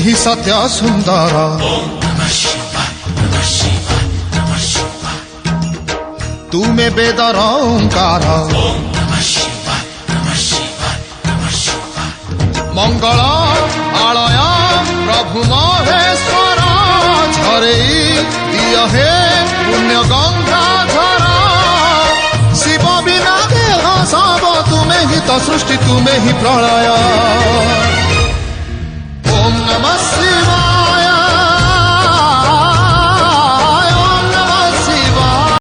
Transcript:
ही सत्य सुंदर तुमे वेदर ओंकार मंगल आलय प्रभु महेश्वर झरे दिय हे पुण्य गंगाधर शिव बिना देह सब तुमे ही तो सृष्टि तुमे ही प्रलय ओम नमः शिवाय।